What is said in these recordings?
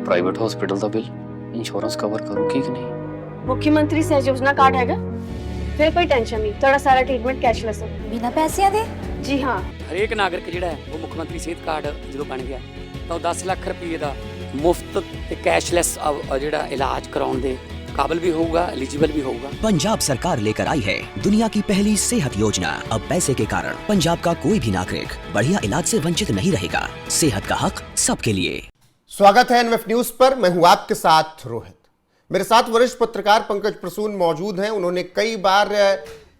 Private hospital ਦਾ bill insurance cover ਕਰੂਗੀ ਕਿ ਨਹੀਂ। मुख्यमंत्री सहज योजना कार्ड हैगा, फिर कोई टेंशन नहीं, थोड़ा सारा ट्रीटमेंट कैशलेस है। बिना पैसिਆਂ ਦੇ? जी हाँ। ਹਰੇਕ ਨਾਗਰਿਕ ਜਿਹੜਾ ਹੈ ਉਹ ਮੁੱਖ ਮੰਤਰੀ ਸਿਹਤ ਕਾਰਡ ਜਦੋਂ ਬਣ ਗਿਆ ਤਾਂ ਉਹ 10 ਲੱਖ ਰੁਪਏ ਦਾ ਮੁਫਤ ਤੇ ਕੈਸ਼ਲੈਸ ਜਿਹੜਾ ਇਲਾਜ ਕਰਾਉਣ ਦੇ काबिल भी होगा, एलिजिबल भी होगा। पंजाब सरकार लेकर आई है दुनिया की पहली सेहत योजना। अब पैसे के कारण पंजाब का कोई भी नागरिक बढ़िया इलाज से वंचित नहीं रहेगा। सेहत का हक सबके लिए। स्वागत है एनएफ न्यूज पर। मैं हूं आपके साथ रोहित। मेरे साथ वरिष्ठ पत्रकार पंकज प्रसून मौजूद हैं। उन्होंने कई बार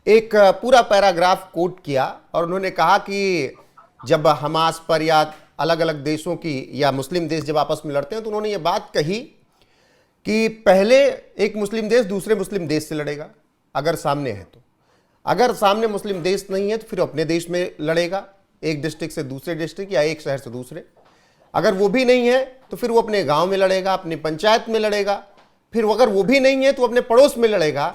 एक पूरा पैराग्राफ कोट किया और उन्होंने कहा कि जब हमास पर या अलग अलग देशों की या मुस्लिम देश जब आपस में लड़ते हैं तो उन्होंने ये बात कही कि पहले एक मुस्लिम देश दूसरे मुस्लिम देश से लड़ेगा अगर सामने है तो, अगर सामने मुस्लिम देश नहीं है तो फिर अपने देश में लड़ेगा, एक डिस्ट्रिक्ट से दूसरे डिस्ट्रिक्ट या एक शहर से दूसरे। अगर वो भी नहीं है तो फिर वो अपने गांव में लड़ेगा, अपनी पंचायत में लड़ेगा। फिर अगर वो भी नहीं है तो अपने पड़ोस में लड़ेगा,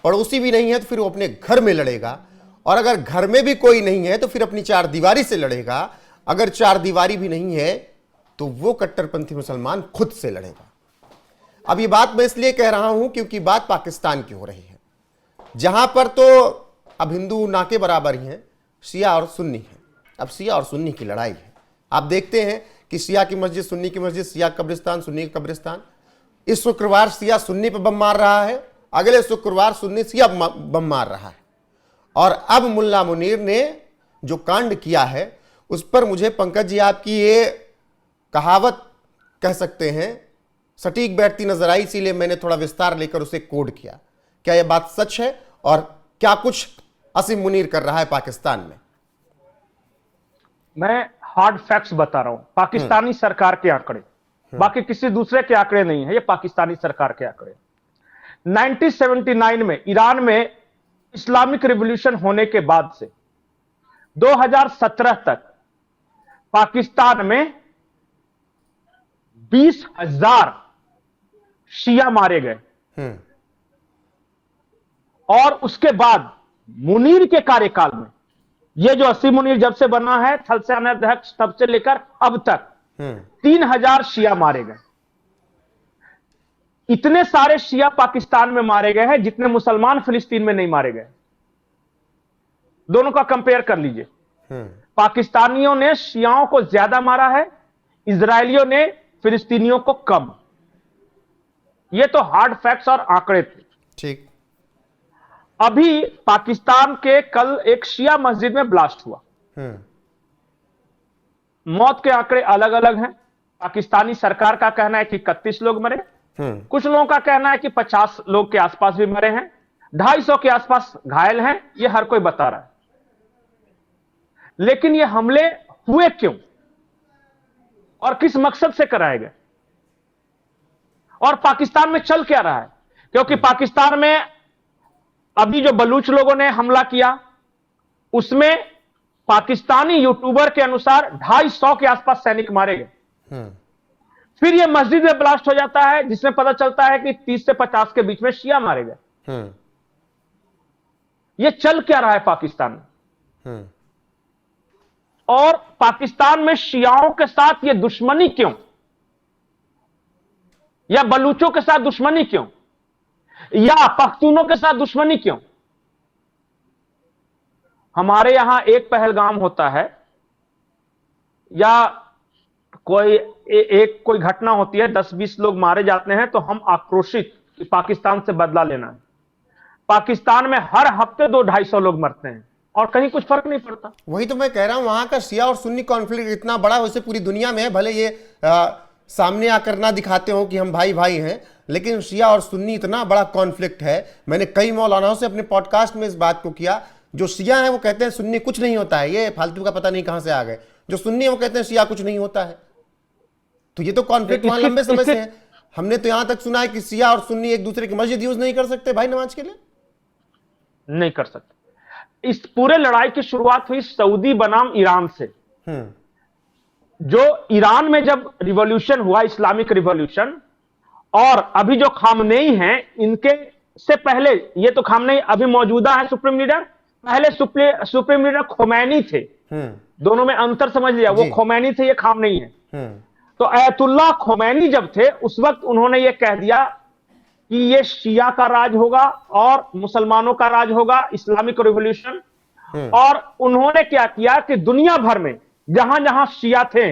पड़ोसी भी नहीं है तो फिर वो अपने घर में लड़ेगा, और अगर घर में भी कोई नहीं है तो फिर अपनी चार दीवारी से लड़ेगा। अगर चार दीवारी भी नहीं है तो वो कट्टरपंथी मुसलमान खुद से लड़ेगा। अब ये बात मैं इसलिए कह रहा हूं क्योंकि बात पाकिस्तान की हो रही है, जहां पर तो अब हिंदू ना के बराबर ही हैं, शिया और सुन्नी हैं। अब शिया और सुन्नी की लड़ाई है। आप देखते हैं कि शिया की मस्जिद, सुन्नी की मस्जिद, शिया कब्रिस्तान, सुन्नी का कब्रिस्तान। इस शुक्रवार शिया सुन्नी पर बम मार रहा है, अगले शुक्रवार सुन्नी शिया बम मार रहा है। और अब मुल्ला मुनीर ने जो कांड किया है उस पर मुझे पंकज जी आपकी ये कहावत कह सकते हैं सटीक बैठती नजर आई, इसीलिए मैंने थोड़ा विस्तार लेकर उसे कोड किया। क्या यह बात सच है और क्या कुछ असीम मुनीर कर रहा है पाकिस्तान में? मैं हार्ड फैक्ट्स बता रहा हूं, पाकिस्तानी सरकार के आंकड़े, बाकी किसी दूसरे के आंकड़े नहीं है, ये पाकिस्तानी सरकार के आंकड़े। 1979 में ईरान में इस्लामिक रिवॉल्यूशन होने के बाद से 2017 तक पाकिस्तान में 20,000 शिया मारे गए। और उसके बाद मुनीर के कार्यकाल में, यह जो असीम मुनीर जब से बना है थल सेनाध्यक्ष तब से लेकर अब तक 3,000 शिया मारे गए। इतने सारे शिया पाकिस्तान में मारे गए हैं जितने मुसलमान फिलिस्तीन में नहीं मारे गए। दोनों का कंपेयर कर लीजिए। पाकिस्तानियों ने शियाओं को ज्यादा मारा है, इजरायलियों ने फिलिस्तीनियों को कम। ये तो हार्ड फैक्ट्स और आंकड़े थे। ठीक। अभी पाकिस्तान के कल एक शिया मस्जिद में ब्लास्ट हुआ। मौत के आंकड़े अलग अलग हैं। पाकिस्तानी सरकार का कहना है कि 31 लोग मरे, कुछ लोगों का कहना है कि 50 लोग के आसपास भी मरे हैं, 250 के आसपास घायल हैं। यह हर कोई बता रहा है। लेकिन ये हमले हुए क्यों और किस मकसद से कराए गए और पाकिस्तान में चल क्या रहा है? क्योंकि पाकिस्तान में अभी जो बलूच लोगों ने हमला किया उसमें पाकिस्तानी यूट्यूबर के अनुसार 250 के आसपास सैनिक मारे गए। फिर यह मस्जिद में ब्लास्ट हो जाता है जिसमें पता चलता है कि 30 से 50 के बीच में शिया मारे गए। यह चल क्या रहा है पाकिस्तान में? और पाकिस्तान में शियाओं के साथ यह दुश्मनी क्यों, या बलूचों के साथ दुश्मनी क्यों, या पख्तूनों के साथ दुश्मनी क्यों? हमारे यहां एक पहलगाम होता है या कोई घटना होती है, 10-20 लोग मारे जाते हैं तो हम आक्रोशित कि पाकिस्तान से बदला लेना है। पाकिस्तान में हर हफ्ते 200-250 लोग मरते हैं और कहीं कुछ फर्क नहीं पड़ता। वही तो मैं कह रहा हूं, वहां का शिया और सुन्नी कॉन्फ्लिक्ट इतना बड़ा वैसे पूरी दुनिया में है। भले ये सामने आकर ना दिखाते हो कि हम भाई भाई हैं, लेकिन शिया और सुन्नी इतना बड़ा कॉन्फ्लिक्ट है। मैंने कई मौलानाओं से अपने पॉडकास्ट में इस बात को किया। जो शिया है वो कहते हैं सुन्नी कुछ नहीं होता है, ये फालतू का पता नहीं कहां से आ गए। जो सुन्नी है वो कहते हैं शिया कुछ नहीं होता है। तो ये तो कॉन्फ्लिक्ट वहां लंबे समय से है। हमने तो यहां तक सुना है कि शिया और सुन्नी एक दूसरे की मस्जिद यूज नहीं कर सकते भाई नमाज के लिए, नहीं कर सकते। इस पूरे लड़ाई की शुरुआत हुई सऊदी बनाम ईरान से। जो ईरान में जब रिवॉल्यूशन हुआ, इस्लामिक रिवॉल्यूशन, और अभी जो खामनेई हैं इनके से पहले, ये तो खामनेई अभी मौजूदा है सुप्रीम लीडर, पहले सुप्रीम लीडर खोमैनी थे। दोनों में अंतर समझ लिया, वो खोमैनी थे, ये खामनेई है। तो अयतुल्लाह खोमैनी जब थे उस वक्त उन्होंने ये कह दिया कि ये शिया का राज होगा और मुसलमानों का राज होगा, इस्लामिक रिवॉल्यूशन। और उन्होंने क्या किया कि दुनिया भर में जहां जहां शिया थे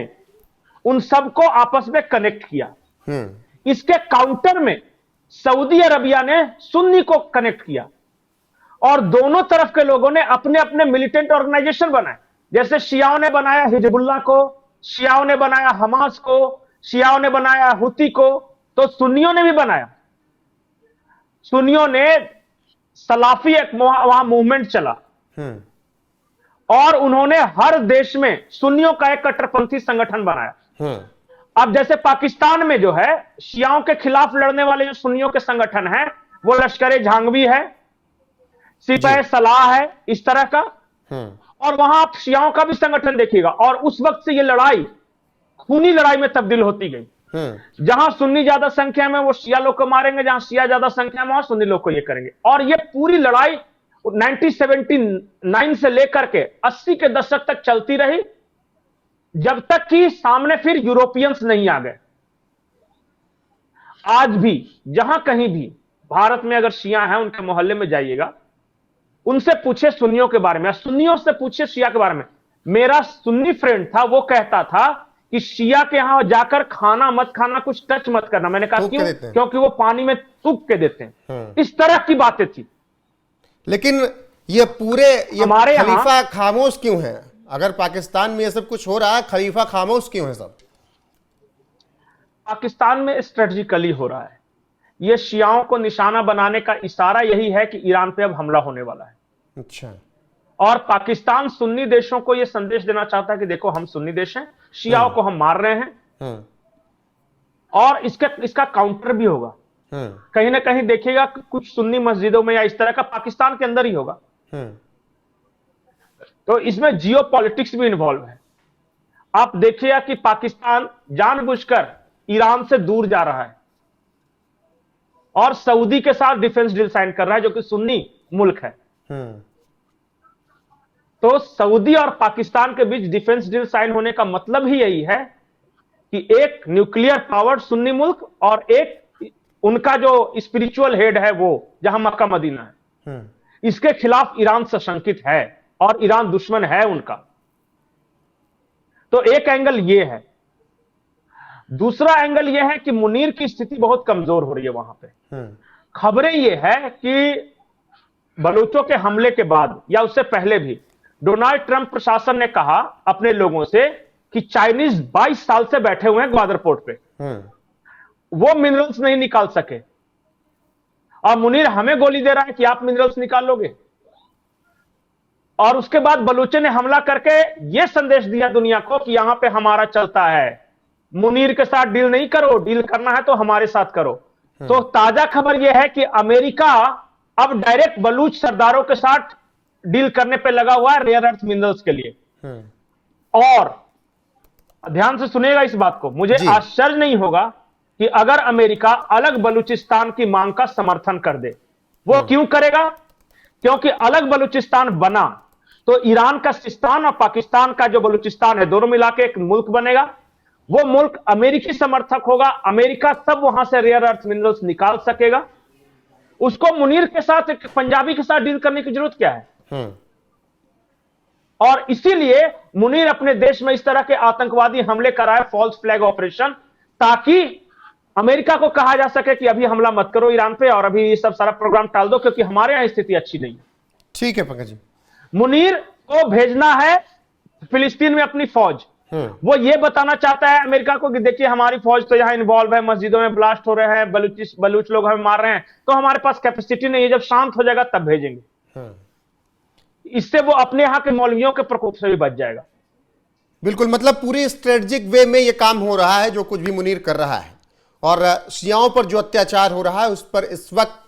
उन सबको आपस में कनेक्ट किया। इसके काउंटर में सऊदी अरबिया ने सुन्नी को कनेक्ट किया और दोनों तरफ के लोगों ने अपने अपने मिलिटेंट ऑर्गेनाइजेशन बनाए। जैसे शियाओं ने बनाया हिजबुल्लाह को, शियाओं ने बनाया हमास को, शियाओं ने बनाया हुती को, तो सुन्नियों ने भी बनाया। सुन्नियों ने सलाफी एक वहां मूवमेंट चला और उन्होंने हर देश में सुन्नियों का एक कट्टरपंथी संगठन बनाया। अब जैसे पाकिस्तान में जो है शियाओं के खिलाफ लड़ने वाले जो सुन्नियों के संगठन हैं वो लश्कर-ए-झांगवी है, सिपाह सलाह है, इस तरह का। और वहां आप शियाओं का भी संगठन देखिएगा। और उस वक्त से ये लड़ाई खूनी लड़ाई में तब्दील होती गई। जहां सुन्नी ज्यादा संख्या में वो शिया लोग को मारेंगे, जहां शिया ज्यादा संख्या में वहां सुन्नी लोग को ये करेंगे। और ये पूरी लड़ाई 1979 से लेकर के 80 के दशक तक चलती रही, जब तक कि सामने फिर यूरोपियंस नहीं आ गए। आज भी जहां कहीं भी भारत में अगर शिया हैं उनके मोहल्ले में जाइएगा, उनसे पूछे सुन्नियों के बारे में, सुन्नियों से पूछे शिया के बारे में। मेरा सुन्नी फ्रेंड था, वो कहता था कि शिया के यहां जाकर खाना मत खाना, कुछ टच मत करना। मैंने कहा क्यों? क्योंकि वो पानी में थूक के देते हैं। इस तरह की बातें थी। लेकिन ये हमारे खलीफा खामोश क्यों है? अगर पाकिस्तान में ये सब कुछ हो रहा है, खलीफा खामोश क्यों है सब? पाकिस्तान में स्ट्रेटजिकली हो रहा है। ये शियाओं को निशाना बनाने का इशारा यही है कि ईरान पे अब हमला होने वाला है। अच्छा। और पाकिस्तान सुन्नी देशों को यह संदेश देना चाहता है कि देखो हम सुन्नी देश हैं, शियाओं को हम मार रहे हैं। और इसका काउंटर भी होगा। कहीं ना कहीं देखिएगा कुछ सुन्नी मस्जिदों में या इस तरह का पाकिस्तान के अंदर ही होगा। तो इसमें जियो पॉलिटिक्स भी इन्वॉल्व है। आप देखिएगा कि पाकिस्तान जानबूझकर ईरान से दूर जा रहा है और सऊदी के साथ डिफेंस डील साइन कर रहा है, जो कि सुन्नी मुल्क है। तो सऊदी और पाकिस्तान के बीच डिफेंस डील साइन होने का मतलब ही यही है कि एक न्यूक्लियर पावर्ड सुन्नी मुल्क और एक उनका जो स्पिरिचुअल हेड है वो जहां मक्का मदीना है, इसके खिलाफ ईरान सशंकित है और ईरान दुश्मन है उनका। तो एक एंगल ये है। दूसरा एंगल यह है कि मुनीर की स्थिति बहुत कमजोर हो रही है वहां पे। खबरें यह है कि बलूचों के हमले के बाद या उससे पहले भी डोनाल्ड ट्रंप प्रशासन ने कहा अपने लोगों से कि चाइनीज 22 साल से बैठे हुए हैं ग्वादर पोर्ट पे, वो मिनरल्स नहीं निकाल सके। और मुनीर हमें गोली दे रहा है कि आप मिनरल्स निकाल लोगे। और उसके बाद बलूचों ने हमला करके यह संदेश दिया दुनिया को कि यहां पे हमारा चलता है, मुनीर के साथ डील नहीं करो, डील करना है तो हमारे साथ करो। तो ताजा खबर यह है कि अमेरिका अब डायरेक्ट बलूच सरदारों के साथ डील करने पे लगा हुआ है रेयर अर्थ मिनरल्स के लिए। और ध्यान से सुनिएगा इस बात को, मुझे आश्चर्य नहीं होगा कि अगर अमेरिका अलग बलूचिस्तान की मांग का समर्थन कर दे। वो क्यों करेगा? क्योंकि अलग बलूचिस्तान बना तो ईरान का सिस्तान और पाकिस्तान का जो बलूचिस्तान है दोनों मिला के एक मुल्क बनेगा। वो मुल्क अमेरिकी समर्थक होगा, अमेरिका सब वहां से रेयर अर्थ मिनरल्स निकाल सकेगा। उसको मुनीर के साथ, एक पंजाबी के साथ डील करने की जरूरत क्या है? और इसीलिए मुनीर अपने देश में इस तरह के आतंकवादी हमले कराए, फॉल्स फ्लैग ऑपरेशन, ताकि अमेरिका को कहा जा सके कि अभी हमला मत करो ईरान पे और अभी ये सब सारा प्रोग्राम टाल दो, क्योंकि हमारे यहां स्थिति अच्छी नहीं है। ठीक है पंकज जी। मुनीर को भेजना है फिलिस्तीन में अपनी फौज। वो ये बताना चाहता है अमेरिका को कि देखिए हमारी फौज तो यहां इन्वॉल्व है, मस्जिदों में ब्लास्ट हो रहे हैं, बलूच लोग हमें मार रहे हैं, तो हमारे पास कैपेसिटी नहीं है, जब शांत हो जाएगा तब भेजेंगे। इससे वो अपने यहां के मौलवियों के प्रकोप से भी बच जाएगा। बिल्कुल, मतलब पूरी स्ट्रेटेजिक वे में ये काम हो रहा है जो कुछ भी मुनीर कर रहा है। और शियाओं पर जो अत्याचार हो रहा है उस पर इस वक्त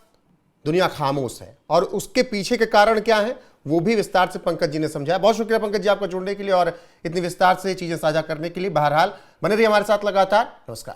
दुनिया खामोश है, और उसके पीछे के कारण क्या है वो भी विस्तार से पंकज जी ने समझाया। बहुत शुक्रिया पंकज जी आपका जुड़ने के लिए और इतनी विस्तार से चीजें साझा करने के लिए। बहरहाल बने रहिए हमारे साथ लगातार। नमस्कार।